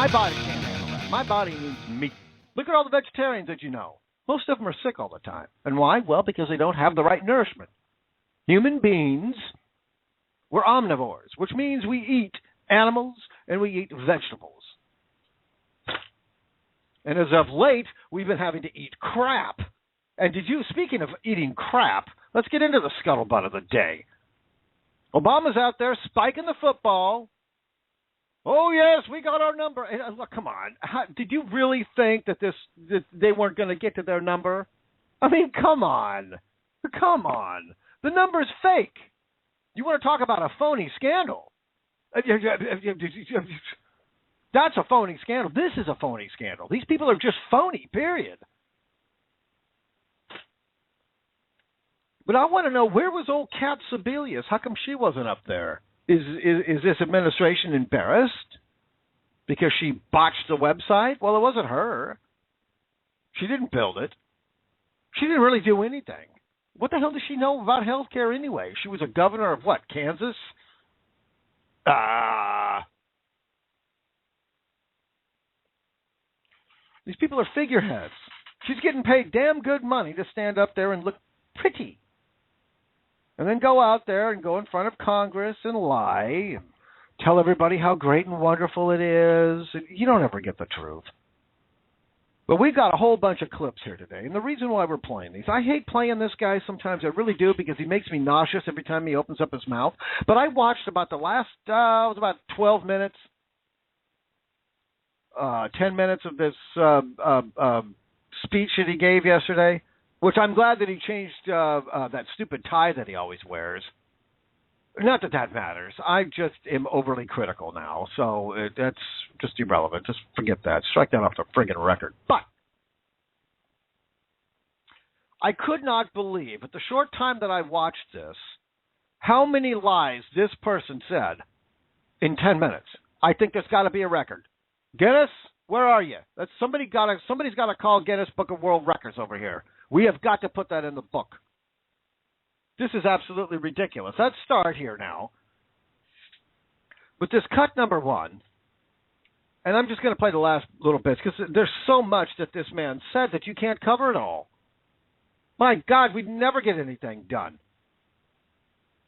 My body can't handle that. My body needs meat. Look at all the vegetarians that you know. Most of them are sick all the time. And why? Well, because they don't have the right nourishment. Human beings, we're omnivores, which means we eat animals and we eat vegetables. And as of late, we've been having to eat crap. And speaking of eating crap, let's get into the scuttlebutt of the day. Obama's out there spiking the football. Oh, yes, we got our number. Look, come on. Did you really think that they weren't going to get to their number? I mean, come on. Come on. The number's fake. You want to talk about a phony scandal? That's a phony scandal. This is a phony scandal. These people are just phony, period. But I want to know, where was old Kat Sebelius? How come she wasn't up there? Is this administration embarrassed because she botched the website? Well, it wasn't her. She didn't build it. She didn't really do anything. What the hell does she know about health care anyway? She was a governor of what, Kansas? These people are figureheads. She's getting paid damn good money to stand up there and look pretty. And then go out there and go in front of Congress and lie and tell everybody how great and wonderful it is. You don't ever get the truth. But we've got a whole bunch of clips here today. And the reason why we're playing these, I hate playing this guy sometimes. I really do, because he makes me nauseous every time he opens up his mouth. But I watched about the last, it was about 12 minutes, 10 minutes of this speech that he gave yesterday. Which I'm glad that he changed that stupid tie that he always wears. Not that that matters. I just am overly critical now, so that's just irrelevant. Just forget that. Strike that off the friggin' record. But I could not believe, at the short time that I watched this, how many lies this person said in 10 minutes. I think there's got to be a record. Guinness, where are you? Somebody's got to call Guinness Book of World Records over here. We have got to put that in the book. This is absolutely ridiculous. Let's start here now with this cut number one. And I'm just going to play the last little bits because there's so much that this man said that you can't cover it all. My God, we'd never get anything done.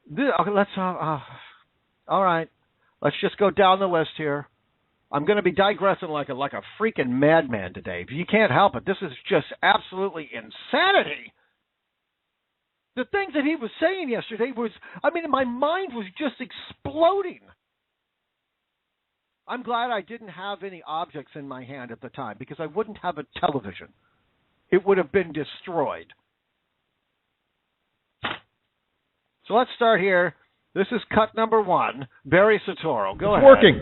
Okay, all right. Let's just go down the list here. I'm going to be digressing like a freaking madman today. You can't help it. This is just absolutely insanity. The things that he was saying yesterday my mind was just exploding. I'm glad I didn't have any objects in my hand at the time because I wouldn't have a television. It would have been destroyed. So let's start here. This is cut number one. Barry Soetoro. Go ahead. It's working.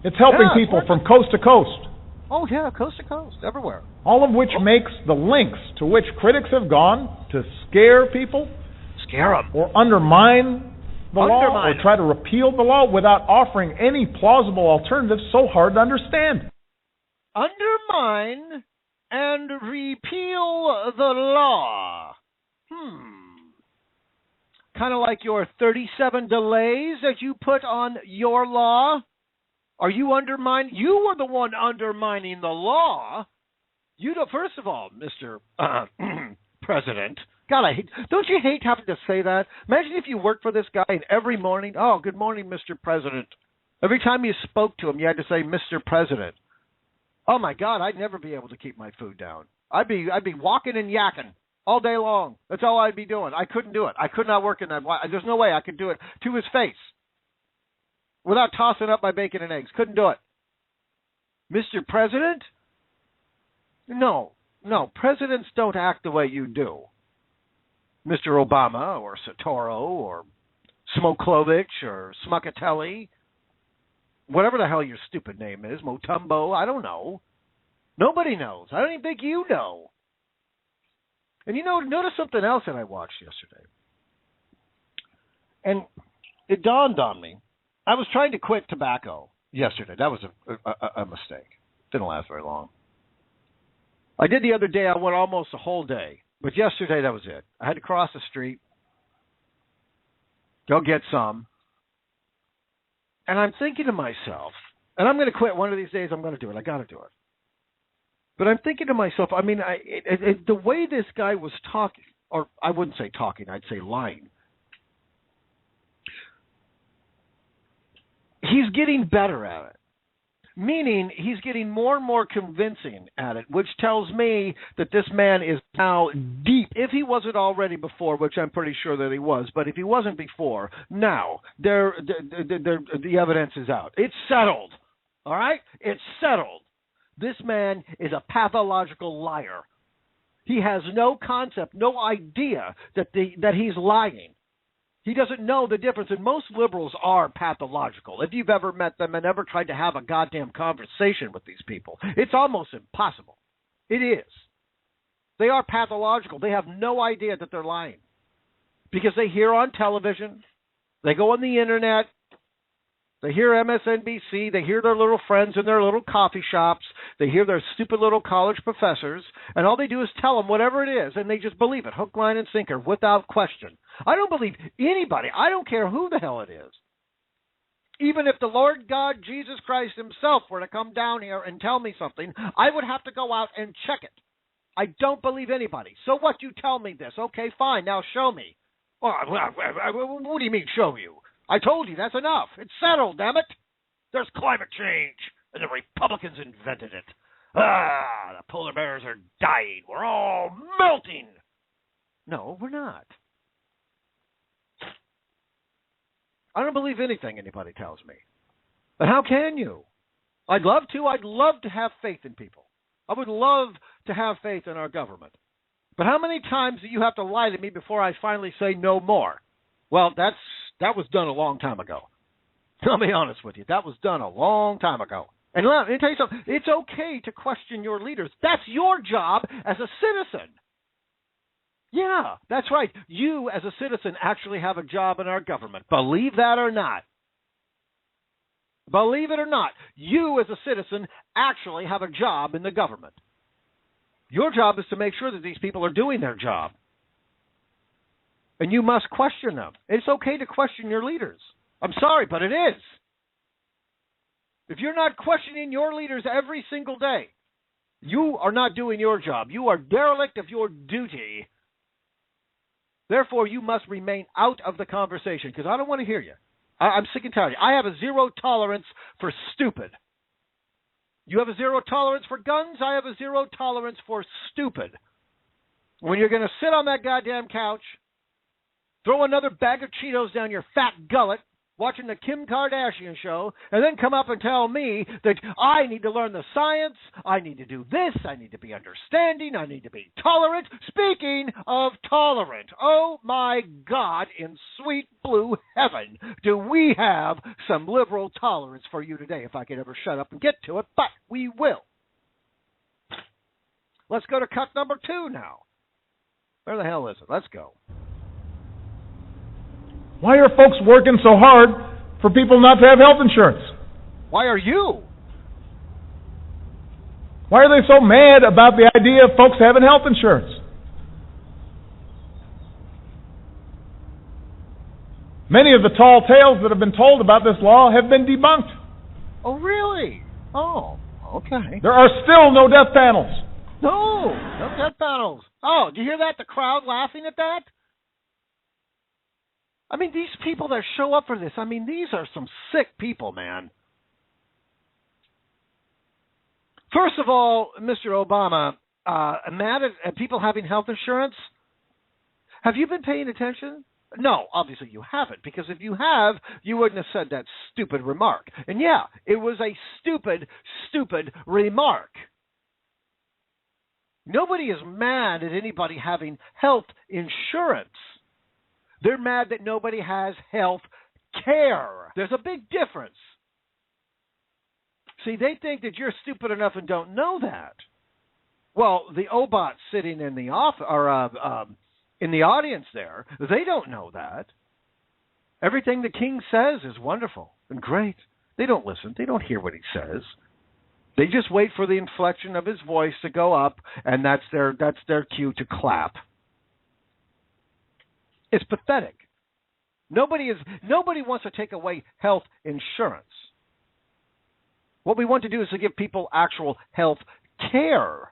It's helping people from coast to coast. Oh, yeah, coast to coast, everywhere. All of which makes the links to which critics have gone to scare people. Scare them. Or undermine the law, or try to repeal the law without offering any plausible alternatives so hard to understand. Undermine and repeal the law. Kind of like your 37 delays that you put on your law. Are you undermining? You were the one undermining the law. First of all, Mr. President. God, don't you hate having to say that? Imagine if you worked for this guy and every morning, oh, good morning, Mr. President. Every time you spoke to him, you had to say, Mr. President. Oh, my God, I'd never be able to keep my food down. I'd be walking and yakking all day long. That's all I'd be doing. I couldn't do it. I could not work in that. There's no way I could do it to his face. Without tossing up my bacon and eggs. Couldn't do it. Mr. President? No. Presidents don't act the way you do. Mr. Obama or Soetoro or Smoklovich or Smuckatelli. Whatever the hell your stupid name is. Motumbo. I don't know. Nobody knows. I don't even think you know. And notice something else that I watched yesterday. And it dawned on me. I was trying to quit tobacco yesterday. That was a mistake. Didn't last very long. I did the other day. I went almost a whole day. But yesterday, that was it. I had to cross the street, go get some. And I'm thinking to myself, And I'm going to quit one of these days. I'm going to do it. I got to do it. But I'm thinking to myself, I mean, the way this guy was talking, or I wouldn't say talking, I'd say lying. He's getting better at it. Meaning he's getting more and more convincing at it, which tells me that this man is now deep. If he wasn't already before, which I'm pretty sure that he was, but if he wasn't before, now the evidence is out. It's settled. All right? It's settled. This man is a pathological liar. He has no concept, no idea that he's lying. He doesn't know the difference, and most liberals are pathological. If you've ever met them and ever tried to have a goddamn conversation with these people, it's almost impossible. It is. They are pathological. They have no idea that they're lying because they hear on television, they go on the internet, they hear MSNBC, they hear their little friends in their little coffee shops, they hear their stupid little college professors, and all they do is tell them whatever it is, and they just believe it, hook, line, and sinker, without question. I don't believe anybody. I don't care who the hell it is. Even if the Lord God, Jesus Christ himself were to come down here and tell me something, I would have to go out and check it. I don't believe anybody. So what, you tell me this. Okay, fine, now show me. Well, what do you mean show you? I told you, that's enough. It's settled, damn it. There's climate change, and the Republicans invented it. The polar bears are dying. We're all melting. No, we're not. I don't believe anything anybody tells me. But how can you? I'd love to. I'd love to have faith in people. I would love to have faith in our government. But how many times do you have to lie to me before I finally say no more? Well, that was done a long time ago. I'll be honest with you. That was done a long time ago. And let me tell you something. It's okay to question your leaders. That's your job as a citizen. Yeah, that's right. You, as a citizen, actually have a job in our government. Believe that or not. Believe it or not, you, as a citizen, actually have a job in the government. Your job is to make sure that these people are doing their job. And you must question them. It's okay to question your leaders. I'm sorry, but it is. If you're not questioning your leaders every single day, you are not doing your job. You are derelict of your duty. Therefore, you must remain out of the conversation because I don't want to hear you. I'm sick and tired. I have a zero tolerance for stupid. You have a zero tolerance for guns. I have a zero tolerance for stupid. When you're going to sit on that goddamn couch, throw another bag of Cheetos down your fat gullet, watching the Kim Kardashian show, and then come up and tell me that I need to learn the science, I need to do this, I need to be understanding, I need to be tolerant. Speaking of tolerant, oh my God, in sweet blue heaven, do we have some liberal tolerance for you today, if I could ever shut up and get to it, but we will. Let's go to cut number 2 now. Where the hell is it? Let's go. Why are folks working so hard for people not to have health insurance? Why are you? Why are they so mad about the idea of folks having health insurance? Many of the tall tales that have been told about this law have been debunked. Oh, really? Oh, okay. There are still no death panels. No death panels. Oh, did you hear that? The crowd laughing at that? I mean, these people that show up for this, I mean, these are some sick people, man. First of all, Mr. Obama, mad at people having health insurance? Have you been paying attention? No, obviously you haven't, because if you have, you wouldn't have said that stupid remark. And yeah, it was a stupid remark. Nobody is mad at anybody having health insurance. They're mad that nobody has health care. There's a big difference. See, they think that you're stupid enough and don't know that. Well, the Obots sitting in the in the audience there, they don't know that. Everything the king says is wonderful and great. They don't listen. They don't hear what he says. They just wait for the inflection of his voice to go up, and that's their cue to clap. It's pathetic. Nobody wants to take away health insurance. What we want to do is to give people actual health care.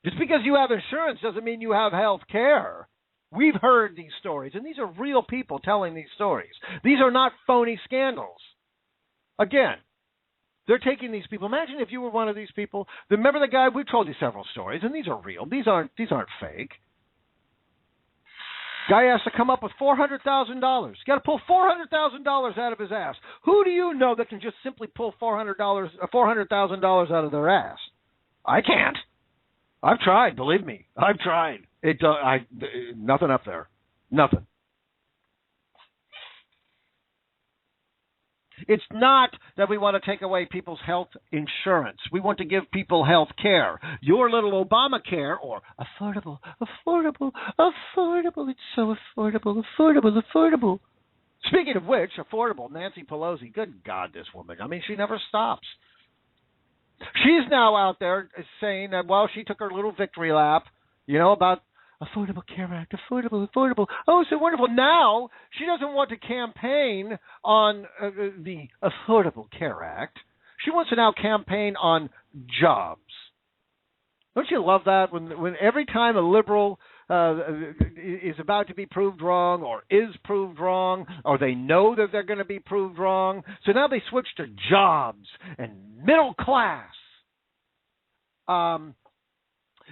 Just because you have insurance doesn't mean you have health care. We've heard these stories, and these are real people telling these stories. These are not phony scandals. Again, they're taking these people. Imagine if you were one of these people. Remember the guy? We've told you several stories, and these are real. These aren't fake. Guy has to come up with $400,000. Got to pull $400,000 out of his ass. Who do you know that can just simply pull $400,000 out of their ass? I can't. I've tried. Believe me, I've tried. Nothing up there. Nothing. It's not that we want to take away people's health insurance. We want to give people health care. Your little Obamacare, or affordable. It's so affordable. Speaking of which, affordable, Nancy Pelosi, good God, this woman. I mean, she never stops. She's now out there saying that, well, she took her little victory lap, about Affordable Care Act, affordable. Oh, so wonderful. Now, she doesn't want to campaign on the Affordable Care Act. She wants to now campaign on jobs. Don't you love that? When every time a liberal is about to be proved wrong or is proved wrong, or they know that they're going to be proved wrong, so now they switch to jobs and middle class.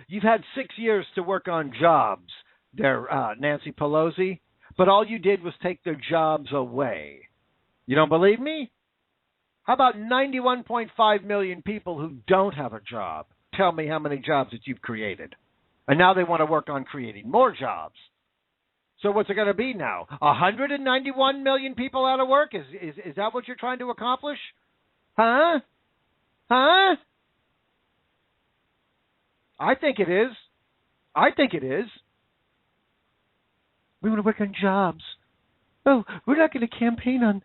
You've had 6 years to work on jobs there, Nancy Pelosi, but all you did was take their jobs away. You don't believe me? How about 91.5 million people who don't have a job? Tell me how many jobs that you've created. And now they want to work on creating more jobs. So what's it going to be now? 191 million people out of work? Is that what you're trying to accomplish? Huh? I think it is. We want to work on jobs. Oh, we're not going to campaign on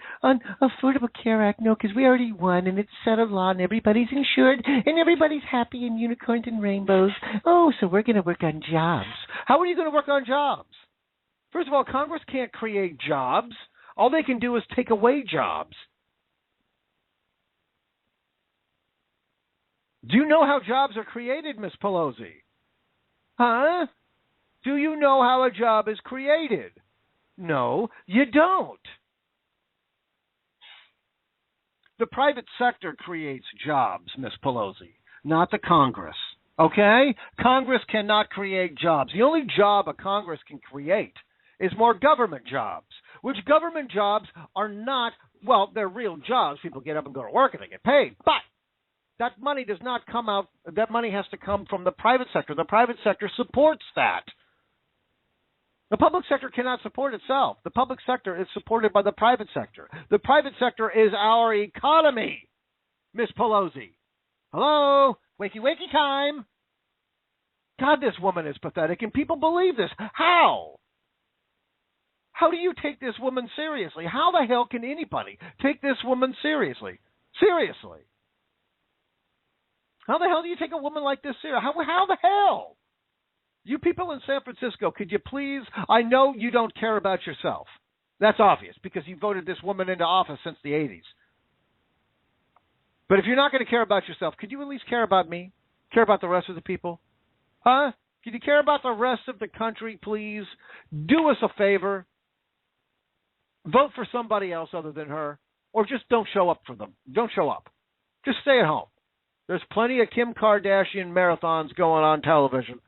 Affordable Care Act, no, because we already won, and it's settled law, and everybody's insured, and everybody's happy, and unicorns and rainbows. Oh, so we're going to work on jobs. How are you going to work on jobs? First of all, Congress can't create jobs. All they can do is take away jobs. Do you know how jobs are created, Miss Pelosi? Huh? Do you know how a job is created? No, you don't. The private sector creates jobs, Miss Pelosi, not the Congress. Okay? Congress cannot create jobs. The only job a Congress can create is more government jobs, which government jobs are not, well, they're real jobs. People get up and go to work and they get paid. But that money does not come out, that money has to come from the private sector. The private sector supports that. The public sector cannot support itself. The public sector is supported by the private sector. The private sector is our economy, Miss Pelosi. Hello? Wakey, wakey time. God, this woman is pathetic, and people believe this. How? How do you take this woman seriously? How the hell can anybody take this woman seriously? Seriously. How the hell do you take a woman like this seriously? How the hell? You people in San Francisco, could you please, I know you don't care about yourself. That's obvious because you voted this woman into office since the 80s. But if you're not going to care about yourself, could you at least care about me? Care about the rest of the people? Huh? Could you care about the rest of the country, please? Do us a favor. Vote for somebody else other than her. Or just don't show up for them. Don't show up. Just stay at home. There's plenty of Kim Kardashian marathons going on television.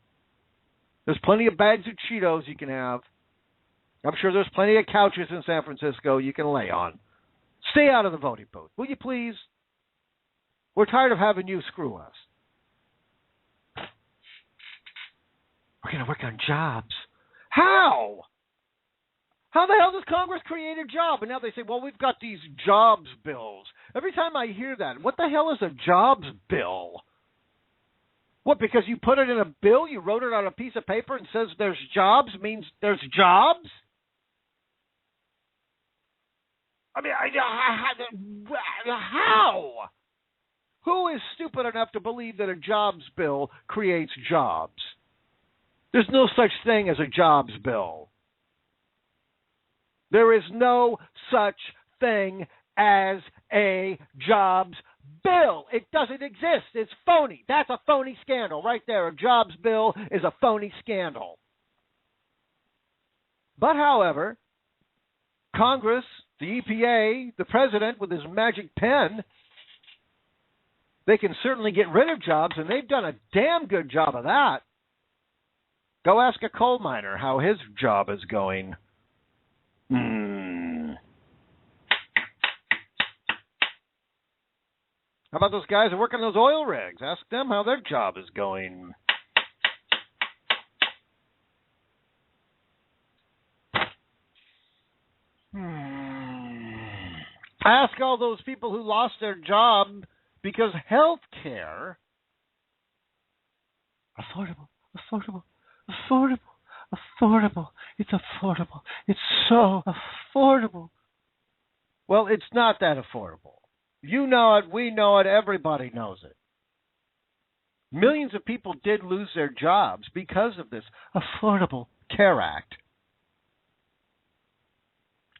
There's plenty of bags of Cheetos you can have. I'm sure there's plenty of couches in San Francisco you can lay on. Stay out of the voting booth, will you please? We're tired of having you screw us. We're going to work on jobs. How? How the hell does Congress create a job? And now they say, well, we've got these jobs bills. Every time I hear that, what the hell is a jobs bill? What, because you put it in a bill, you wrote it on a piece of paper and says there's jobs, means there's jobs? I mean, how? Who is stupid enough to believe that a jobs bill creates jobs? There's no such thing as a jobs bill. There is no such thing as a jobs bill. It doesn't exist. It's phony. That's a phony scandal right there. A jobs bill is a phony scandal. But, however, Congress, the EPA, the president with his magic pen, they can certainly get rid of jobs, and they've done a damn good job of that. Go ask a coal miner how his job is going. How about those guys that work on those oil rigs? Ask them how their job is going. Ask all those people who lost their job because health care, affordable. It's affordable. It's so affordable. Well, it's not that affordable. You know it. We know it. Everybody knows it. Millions of people did lose their jobs because of this Affordable Care Act.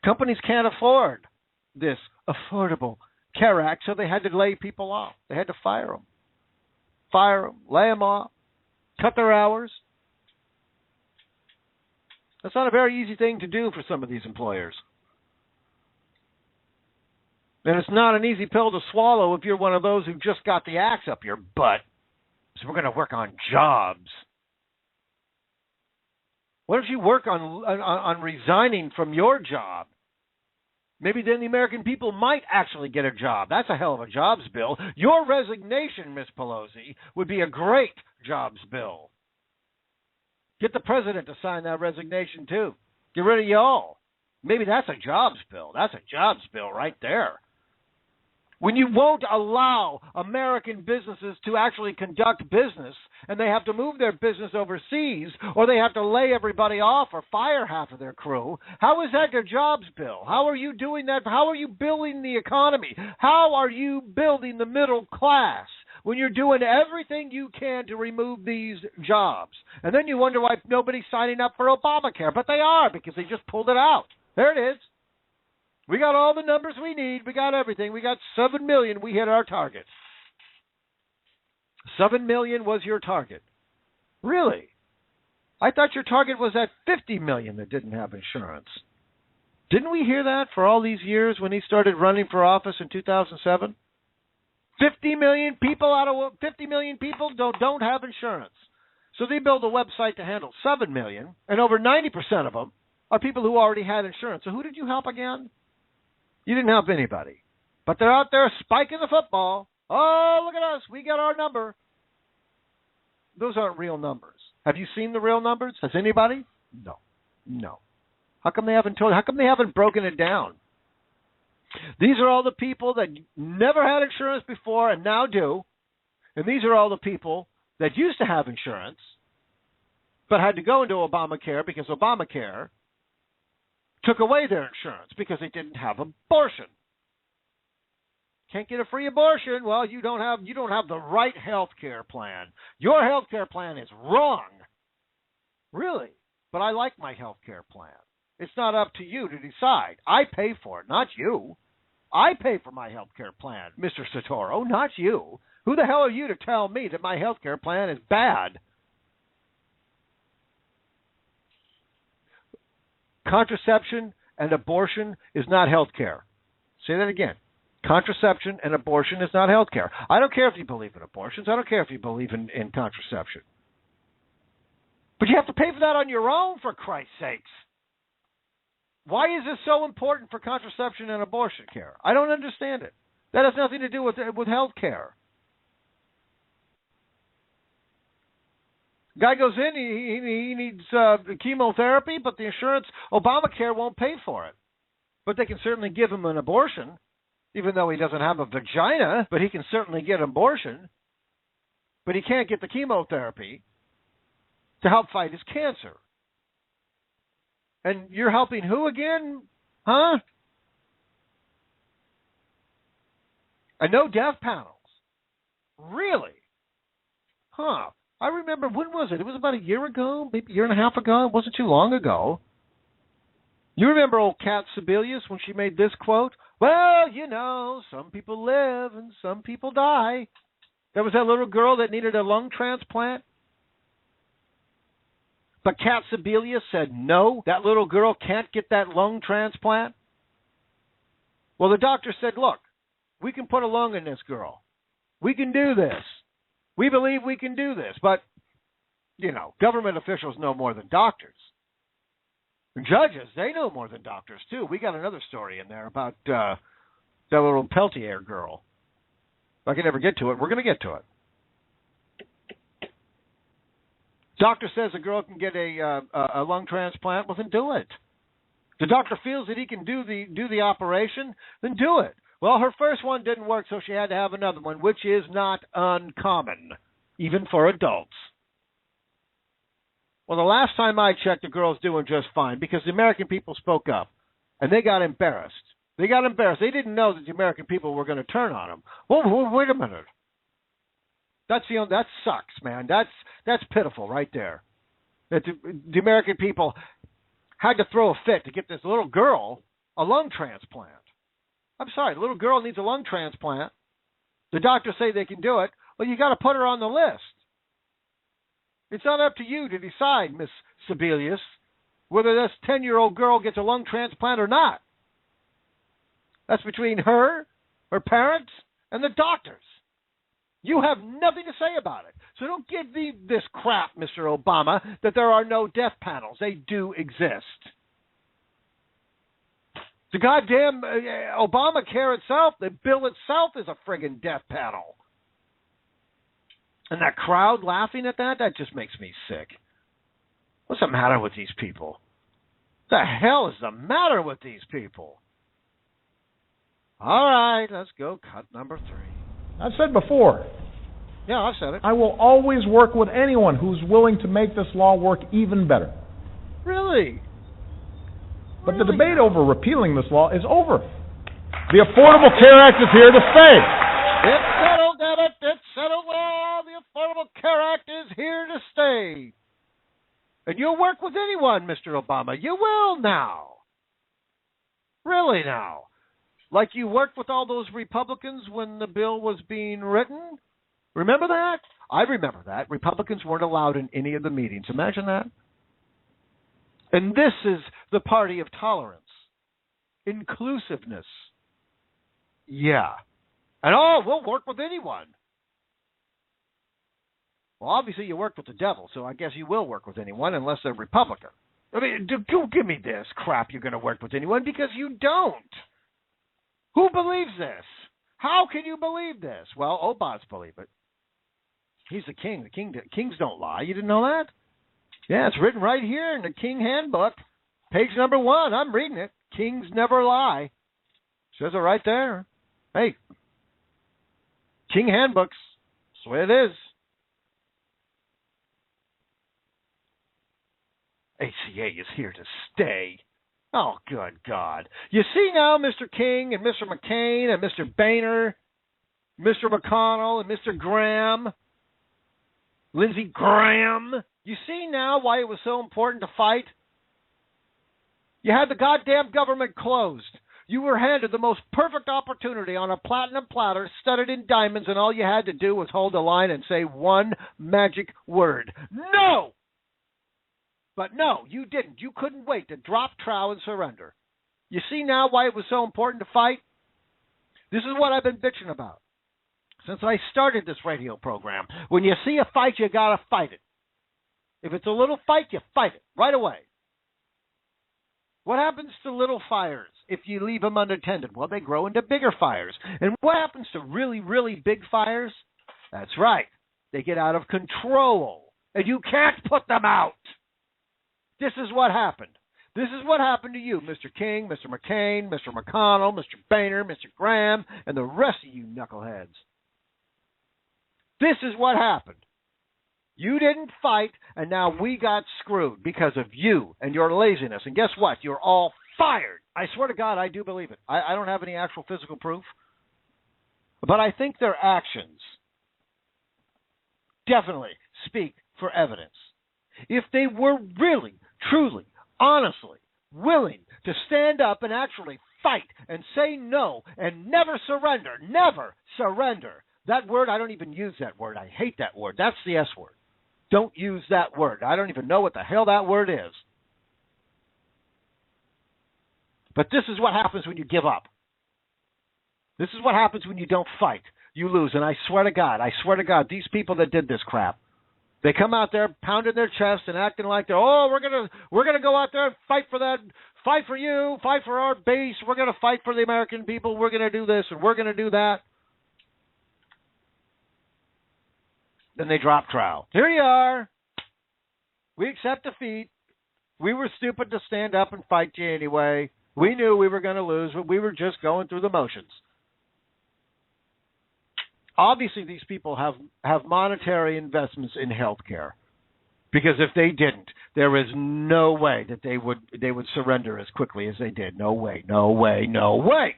Companies can't afford this Affordable Care Act, so they had to lay people off. They had to fire them, lay them off, cut their hours. That's not a very easy thing to do for some of these employers. And it's not an easy pill to swallow if you're one of those who just got the axe up your butt. So we're going to work on jobs. What if you work on resigning from your job? Maybe then the American people might actually get a job. That's a hell of a jobs bill. Your resignation, Miss Pelosi, would be a great jobs bill. Get the president to sign that resignation, too. Get rid of y'all. Maybe that's a jobs bill. That's a jobs bill right there. When you won't allow American businesses to actually conduct business, and they have to move their business overseas, or they have to lay everybody off or fire half of their crew, how is that your jobs bill? How are you doing that? How are you building the economy? How are you building the middle class when you're doing everything you can to remove these jobs? And then you wonder why nobody's signing up for Obamacare, but they are, because they just pulled it out. There it is. We got all the numbers we need. We got everything. We got 7 million. We hit our target. 7 million was your target. Really? I thought your target was at 50 million that didn't have insurance. Didn't we hear that for all these years when he started running for office in 2007? 50 million people don't have insurance. So they build a website to handle 7 million, and over 90% of them are people who already had insurance. So who did you help again? You didn't help anybody. But they're out there spiking the football. Oh, look at us. We got our number. Those aren't real numbers. Have you seen the real numbers? Has anybody? No. How come they haven't broken it down? These are all the people that never had insurance before and now do. And these are all the people that used to have insurance but had to go into Obamacare because Obamacare took away their insurance because they didn't have abortion. Can't get a free abortion. Well, you don't have the right health care plan. Your health care plan is wrong. Really? But I like my health care plan. It's not up to you to decide. I pay for it, not you. I pay for my health care plan, Mr. Satoro, not you. Who the hell are you to tell me that my health care plan is bad? Contraception and abortion is not health care. Say that again. Contraception and abortion is not health care. I don't care if you believe in abortions. I don't care if you believe in contraception. But you have to pay for that on your own, for Christ's sakes. Why is this so important for contraception and abortion care? I don't understand it. That has nothing to do with health care. Guy goes in, he needs chemotherapy, but the insurance, Obamacare won't pay for it. But they can certainly give him an abortion, even though he doesn't have a vagina, but he can certainly get an abortion. But he can't get the chemotherapy to help fight his cancer. And you're helping who again? Huh? And no death panels. Really? Huh. I remember, when was it? It was about a year ago, maybe a year and a half ago. It wasn't too long ago. You remember old Cat Sebelius when she made this quote? Well, you know, some people live and some people die. There was that little girl that needed a lung transplant. But Kat Sebelius said, no, that little girl can't get that lung transplant. Well, the doctor said, look, we can put a lung in this girl. We can do this. We believe we can do this. But, you know, government officials know more than doctors. And judges, they know more than doctors, too. We got another story in there about that little Peltier girl. If I can ever get to it, we're going to get to it. Doctor says a girl can get a lung transplant, well, then do it. The doctor feels that he can do the operation, then do it. Well, her first one didn't work, so she had to have another one, which is not uncommon, even for adults. Well, the last time I checked, the girl's doing just fine because the American people spoke up, and they got embarrassed. They got embarrassed. They didn't know that the American people were going to turn on them. Well, wait a minute. That sucks, man. That's pitiful right there. That the American people had to throw a fit to get this little girl a lung transplant. I'm sorry, the little girl needs a lung transplant. The doctors say they can do it. Well, you got to put her on the list. It's not up to you to decide, Miss Sebelius, whether this 10-year-old girl gets a lung transplant or not. That's between her parents, and the doctors. You have nothing to say about it. So don't give me this crap, Mr. Obama, that there are no death panels. They do exist. The goddamn Obamacare itself, the bill itself is a friggin' death panel. And that crowd laughing at that just makes me sick. What's the matter with these people? What the hell is the matter with these people? All right, let's go cut number 3. I've said before. Yeah, I've said it. I will always work with anyone who's willing to make this law work even better. Really? But the debate over repealing this law is over. The Affordable Care Act is here to stay. It's settled, damn it. It's settled. Well, the Affordable Care Act is here to stay. And you'll work with anyone, Mr. Obama. You will now. Really now. Like you worked with all those Republicans when the bill was being written? Remember that? I remember that. Republicans weren't allowed in any of the meetings. Imagine that. And this is the party of tolerance. Inclusiveness. Yeah. And we'll work with anyone. Well, obviously you worked with the devil, so I guess you will work with anyone unless they're Republican. I mean, don't give me this crap you're going to work with anyone, because you don't. Who believes this? How can you believe this? Well, Obama's believe it. He's the king. Kings don't lie. You didn't know that? Yeah, it's written right here in the King Handbook. Page number 1. I'm reading it. Kings never lie. Says it right there. Hey, King Handbooks. That's the way it is. ACA is here to stay. Oh, good God. You see now, Mr. King and Mr. McCain and Mr. Boehner, Mr. McConnell and Mr. Graham, Lindsey Graham, you see now why it was so important to fight? You had the goddamn government closed. You were handed the most perfect opportunity on a platinum platter studded in diamonds, and all you had to do was hold the line and say one magic word. No! But no, you didn't. You couldn't wait to drop trowel and surrender. You see now why it was so important to fight? This is what I've been bitching about since I started this radio program. When you see a fight, you gotta fight it. If it's a little fight, you fight it right away. What happens to little fires if you leave them unattended? Well, they grow into bigger fires. And what happens to really, really big fires? That's right. They get out of control, and you can't put them out. This is what happened. This is what happened to you, Mr. King, Mr. McCain, Mr. McConnell, Mr. Boehner, Mr. Graham, and the rest of you knuckleheads. This is what happened. You didn't fight, and now we got screwed because of you and your laziness. And guess what? You're all fired. I swear to God, I do believe it. I don't have any actual physical proof, but I think their actions definitely speak for evidence. If they were really, truly, honestly willing to stand up and actually fight and say no and never surrender. Never surrender. That word, I don't even use that word. I hate that word. That's the S word. Don't use that word. I don't even know what the hell that word is. But this is what happens when you give up. This is what happens when you don't fight. You lose. And I swear to God, these people that did this crap, they come out there pounding their chest and acting like they're, we're gonna go out there and fight for that, fight for you, fight for our base. We're gonna fight for the American people. We're gonna do this and we're gonna do that. Then they drop trowel. Here you are. We accept defeat. We were stupid to stand up and fight you anyway. We knew we were going to lose, but we were just going through the motions. Obviously, these people have monetary investments in healthcare, because if they didn't, there is no way that they would surrender as quickly as they did. No way, no way, no way.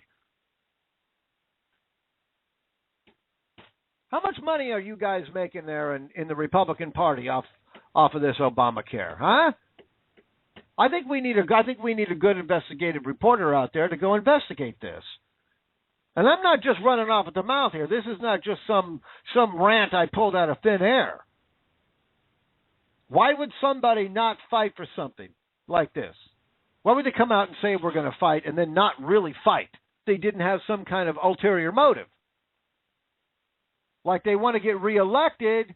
How much money are you guys making there in the Republican Party off of this Obamacare, huh? I think we need a good investigative reporter out there to go investigate this. And I'm not just running off at the mouth here. This is not just some rant I pulled out of thin air. Why would somebody not fight for something like this? Why would they come out and say we're going to fight and then not really fight? They didn't have some kind of ulterior motive. Like they want to get reelected,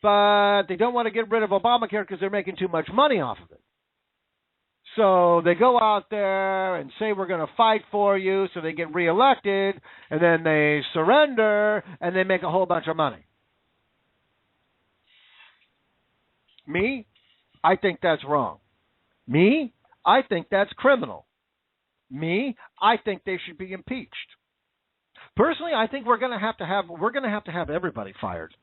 but they don't want to get rid of Obamacare because they're making too much money off of it. So they go out there and say we're going to fight for you, so they get reelected, and then they surrender, and they make a whole bunch of money. Me, I think that's wrong. Me, I think that's criminal. Me, I think they should be impeached. Personally, I think we're going to have to have everybody fired.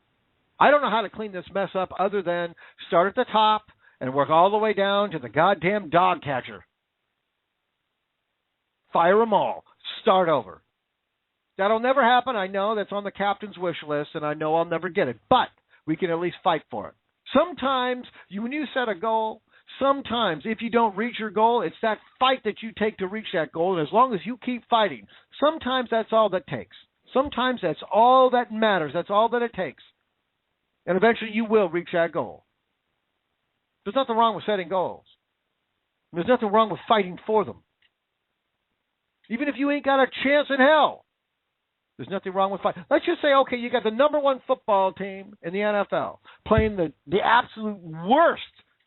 I don't know how to clean this mess up other than start at the top and work all the way down to the goddamn dog catcher. Fire them all. Start over. That'll never happen. I know that's on the captain's wish list, and I know I'll never get it. But we can at least fight for it. Sometimes, when you set a goal, sometimes if you don't reach your goal, it's that fight that you take to reach that goal. And as long as you keep fighting, sometimes that's all that takes. Sometimes that's all that matters. That's all that it takes. And eventually you will reach that goal. There's nothing wrong with setting goals. There's nothing wrong with fighting for them. Even if you ain't got a chance in hell, there's nothing wrong with fighting. Let's just say, okay, you got the number one football team in the NFL playing the absolute worst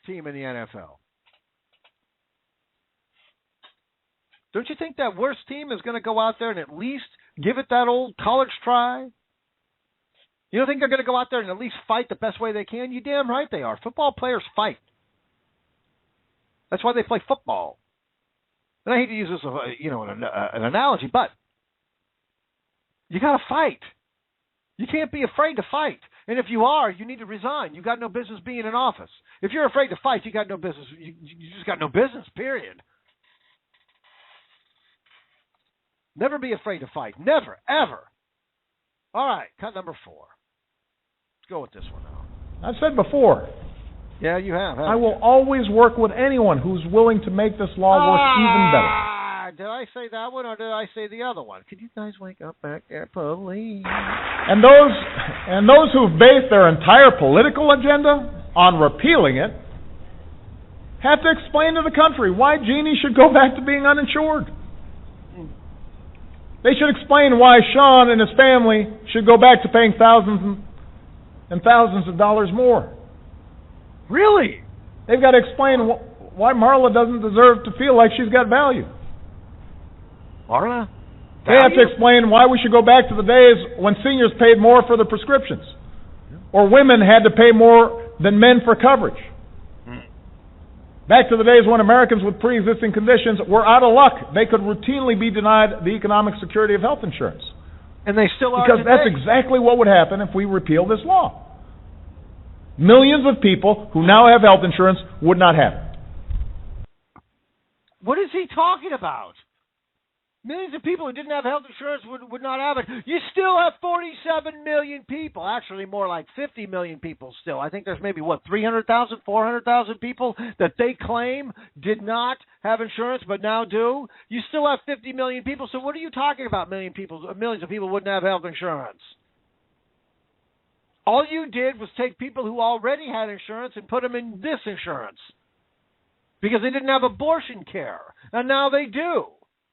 team in the NFL. Don't you think that worst team is going to go out there and at least give it that old college try? You don't think they're going to go out there and at least fight the best way they can? You damn right they are. Football players fight. That's why they play football. And I hate to use this, an analogy, but you got to fight. You can't be afraid to fight. And if you are, you need to resign. You got no business being in office. If you're afraid to fight, you got no business. You just got no business, period. Never be afraid to fight. Never, ever. All right, cut number 4. Let's go with this one now. I've said before. Yeah, you have. I will always work with anyone who's willing to make this law work even better. Did I say that one or did I say the other one? Could you guys wake up back there, please? And those who've based their entire political agenda on repealing it have to explain to the country why Jeannie should go back to being uninsured. They should explain why Sean and his family should go back to paying thousands and thousands of dollars more. Really? They've got to explain why Marla doesn't deserve to feel like she's got value. Marla? They have to explain why we should go back to the days when seniors paid more for their prescriptions, or women had to pay more than men for coverage. Back to the days when Americans with pre-existing conditions were out of luck. They could routinely be denied the economic security of health insurance. And they still are because today. That's exactly what would happen if we repeal this law. Millions of people who now have health insurance would not have it. What is he talking about? Millions of people who didn't have health insurance would not have it. You still have 47 million people, actually more like 50 million people still. I think there's maybe, 300,000, 400,000 people that they claim did not have insurance but now do. You still have 50 million people, so what are you talking about, millions of people wouldn't have health insurance? All you did was take people who already had insurance and put them in this insurance because they didn't have abortion care, and now they do.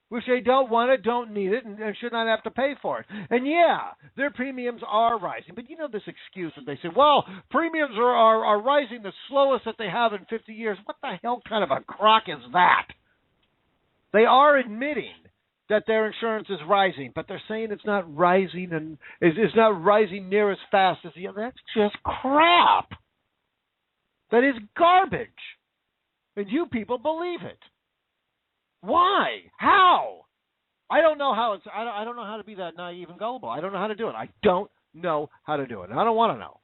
Which they don't want it, don't need it, and should not have to pay for it. And yeah, their premiums are rising. But you know this excuse that they say, well, premiums are rising the slowest that they have in 50 years. What the hell kind of a crock is that? They are admitting that their insurance is rising, but they're saying it's not rising and it's not rising near as fast as the other. That's just crap. That is garbage. And you people believe it. Why? How? I don't know how I don't know how to be that naive and gullible. I don't know how to do it. I don't know how to do it. And I don't want to know.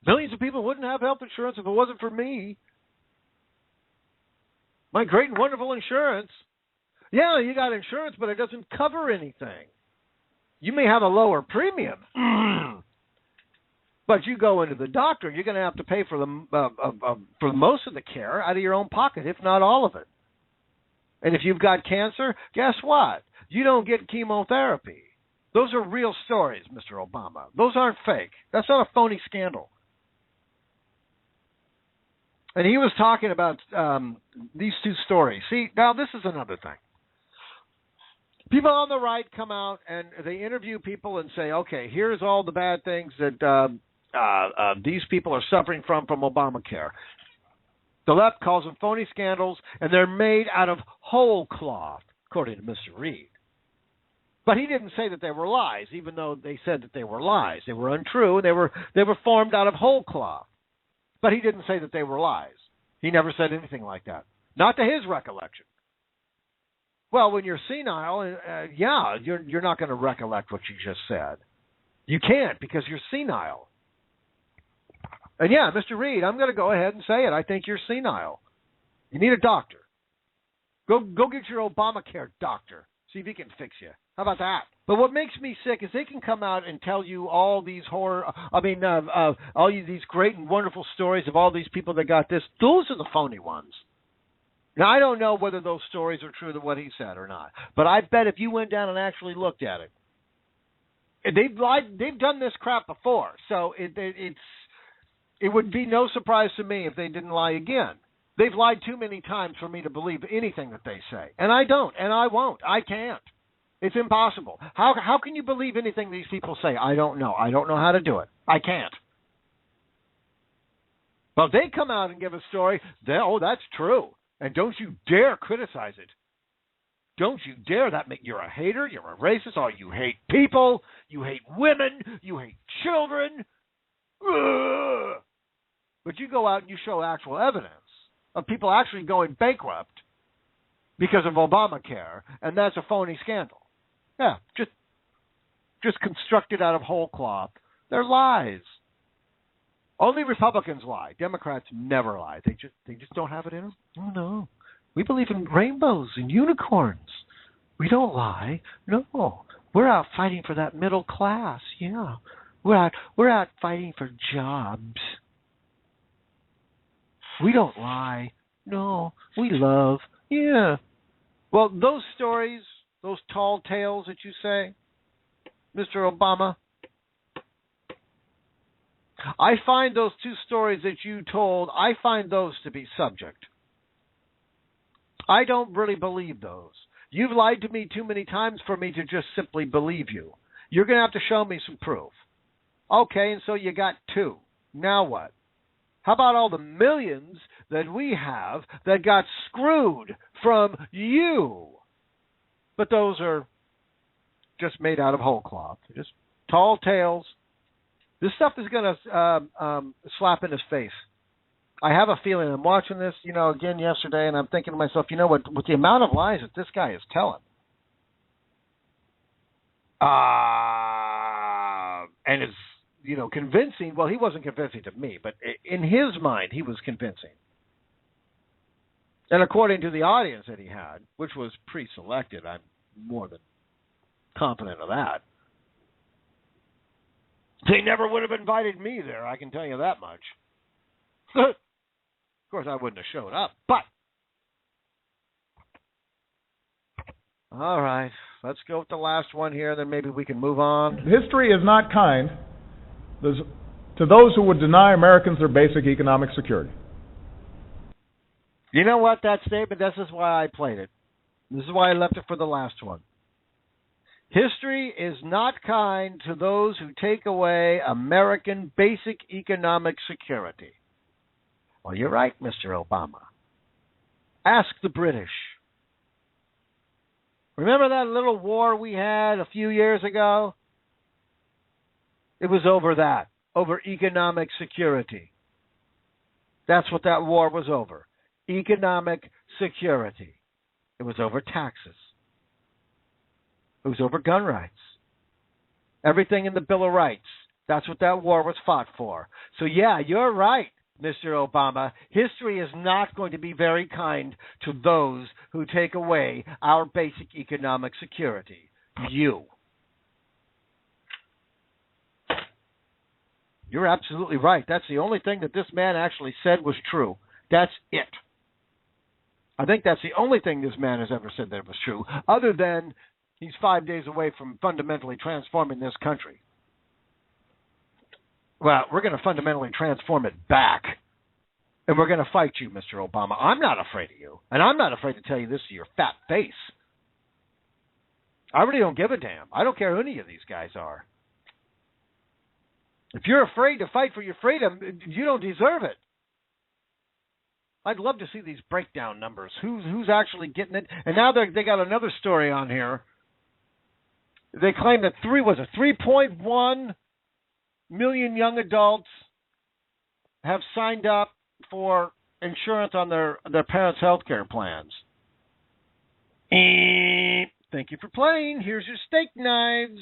Millions of people wouldn't have health insurance if it wasn't for me. My great and wonderful insurance. Yeah, you got insurance, but it doesn't cover anything. You may have a lower premium. But you go into the doctor, you're going to have to pay for for most of the care out of your own pocket, if not all of it. And if you've got cancer, guess what? You don't get chemotherapy. Those are real stories, Mr. Obama. Those aren't fake. That's not a phony scandal. And he was talking about these two stories. See, now this is another thing. People on the right come out and they interview people and say, okay, here's all the bad things that these people are suffering from Obamacare. The left calls them phony scandals, and they're made out of whole cloth, according to Mr. Reed. But he didn't say that they were lies, even though they said that they were lies. They were untrue, and they were formed out of whole cloth. But he didn't say that they were lies. He never said anything like that, not to his recollection. Well, when you're senile, you're not going to recollect what you just said. You can't because you're senile. And yeah, Mr. Reed, I'm going to go ahead and say it. I think you're senile. You need a doctor. Go get your Obamacare doctor. See if he can fix you. How about that? But what makes me sick is they can come out and tell you all these these great and wonderful stories of all these people that got this. Those are the phony ones. Now, I don't know whether those stories are true to what he said or not. But I bet if you went down and actually looked at it, they've done this crap before. So it would be no surprise to me if they didn't lie again. They've lied too many times for me to believe anything that they say. And I don't, and I won't. I can't. It's impossible. How can you believe anything these people say? I don't know. I don't know how to do it. I can't. Well, they come out and give a story. That's true. And don't you dare criticize it. Don't you dare. You're a hater. You're a racist. Oh, you hate people. You hate women. You hate children. Ugh. But you go out and you show actual evidence of people actually going bankrupt because of Obamacare, and that's a phony scandal. Yeah, just constructed out of whole cloth. They're lies. Only Republicans lie. Democrats never lie. They just don't have it in them. Oh no, we believe in rainbows and unicorns. We don't lie. No, we're out fighting for that middle class. Yeah, we're out fighting for jobs. We don't lie. No, we love. Yeah. Well, those stories, those tall tales that you say, Mr. Obama, I find those two stories that you told, I find those to be subject. I don't really believe those. You've lied to me too many times for me to just simply believe you. You're going to have to show me some proof. Okay, and so you got two. Now what? How about all the millions that we have that got screwed from you? But those are just made out of whole cloth. Just tall tales. This stuff is going to slap in his face. I have a feeling. I'm watching this, again yesterday, and I'm thinking to myself, what? With the amount of lies that this guy is telling, and is convincing. Well, he wasn't convincing to me, but in his mind, he was convincing. And according to the audience that he had, which was pre-selected, I'm more than confident of that. They never would have invited me there, I can tell you that much. Of course, I wouldn't have showed up, but... All right, let's go with the last one here, then maybe we can move on. History is not kind to those who would deny Americans their basic economic security. You know what, that statement, this is why I played it. This is why I left it for the last one. History is not kind to those who take away American basic economic security. Well, you're right, Mr. Obama. Ask the British. Remember that little war we had a few years ago? It was over that, over economic security. That's what that war was over. Economic security. It was over taxes. It was over gun rights. Everything in the Bill of Rights. That's what that war was fought for. So yeah, you're right, Mr. Obama. History is not going to be very kind to those who take away our basic economic security. You. You're absolutely right. That's the only thing that this man actually said was true. That's it. I think that's the only thing this man has ever said that was true, other than he's 5 days away from fundamentally transforming this country. Well, we're going to fundamentally transform it back, and we're going to fight you, Mr. Obama. I'm not afraid of you, and I'm not afraid to tell you this to your fat face. I really don't give a damn. I don't care who any of these guys are. If you're afraid to fight for your freedom, you don't deserve it. I'd love to see these breakdown numbers. Who's actually getting it? And now they got another story on here. They claim that 3.1 million young adults have signed up for insurance on their parents' health care plans. Thank you for playing. Here's your steak knives.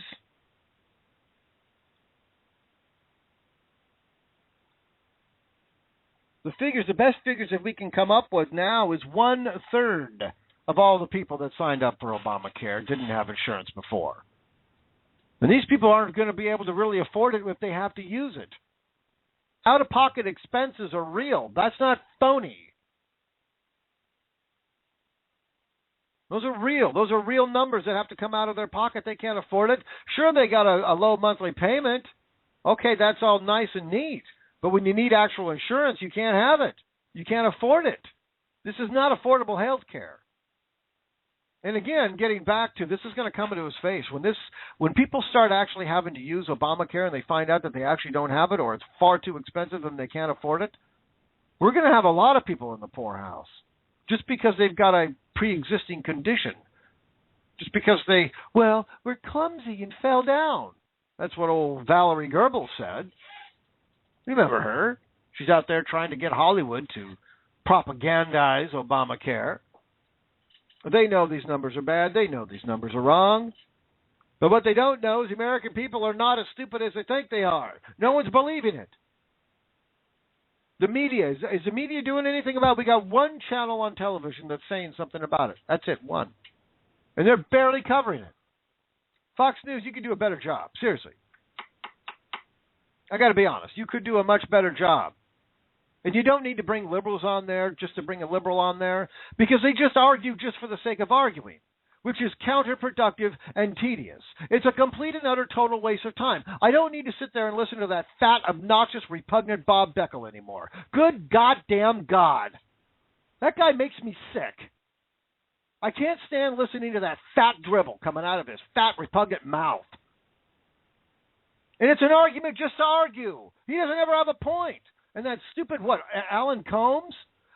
The best figures that we can come up with now is 1/3 of all the people that signed up for Obamacare didn't have insurance before. And these people aren't going to be able to really afford it if they have to use it. Out-of-pocket expenses are real. That's not phony. Those are real. Those are real numbers that have to come out of their pocket. They can't afford it. Sure, they got a low monthly payment. Okay, that's all nice and neat. But when you need actual insurance, you can't have it. You can't afford it. This is not affordable health care. And again, getting back to this is going to come into his face. When people start actually having to use Obamacare and they find out that they actually don't have it or it's far too expensive and they can't afford it, we're going to have a lot of people in the poorhouse just because they've got a pre-existing condition. Just because we're clumsy and fell down. That's what old Valerie Goebbels said. Remember her? She's out there trying to get Hollywood to propagandize Obamacare. They know these numbers are bad. They know these numbers are wrong. But what they don't know is the American people are not as stupid as they think they are. No one's believing it. The media, is the media doing anything about it? We got one channel on television that's saying something about it. That's it, one. And they're barely covering it. Fox News, you could do a better job. Seriously. I got to be honest. You could do a much better job. And you don't need to bring liberals on there just to bring a liberal on there, because they just argue just for the sake of arguing, which is counterproductive and tedious. It's a complete and utter total waste of time. I don't need to sit there and listen to that fat, obnoxious, repugnant Bob Beckel anymore. Good goddamn God. That guy makes me sick. I can't stand listening to that fat dribble coming out of his fat, repugnant mouth. And it's an argument just to argue. He doesn't ever have a point. And that stupid, Alan Combs?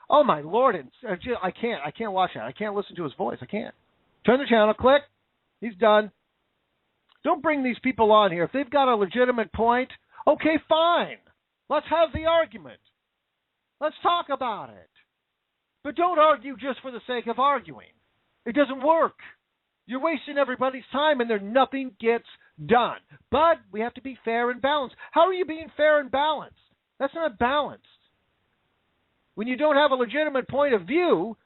Oh, my Lord. I can't watch that. I can't listen to his voice. I can't. Turn the channel, click. He's done. Don't bring these people on here. If they've got a legitimate point, okay, fine. Let's have the argument. Let's talk about it. But don't argue just for the sake of arguing. It doesn't work. You're wasting everybody's time, and nothing gets done. But we have to be fair and balanced. How are you being fair and balanced? That's not balanced. When you don't have a legitimate point of view,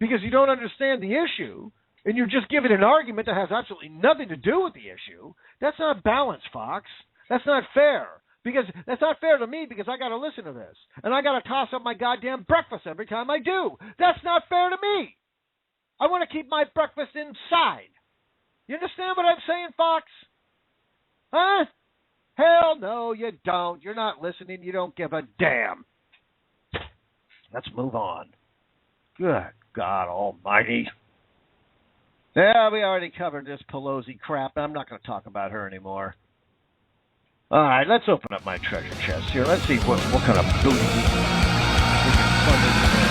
because you don't understand the issue and you're just giving an argument that has absolutely nothing to do with the issue. That's not balanced, Fox. That's not fair. Because that's not fair to me because I got to listen to this. And I got to toss up my goddamn breakfast every time I do. That's not fair to me. I want to keep my breakfast inside. You understand what I'm saying, Fox? Huh? Hell no, you don't. You're not listening. You don't give a damn. Let's move on. Good God almighty. Yeah, we already covered this Pelosi crap. I'm not going to talk about her anymore. All right, let's open up my treasure chest here. Let's see what kind of booty we can fund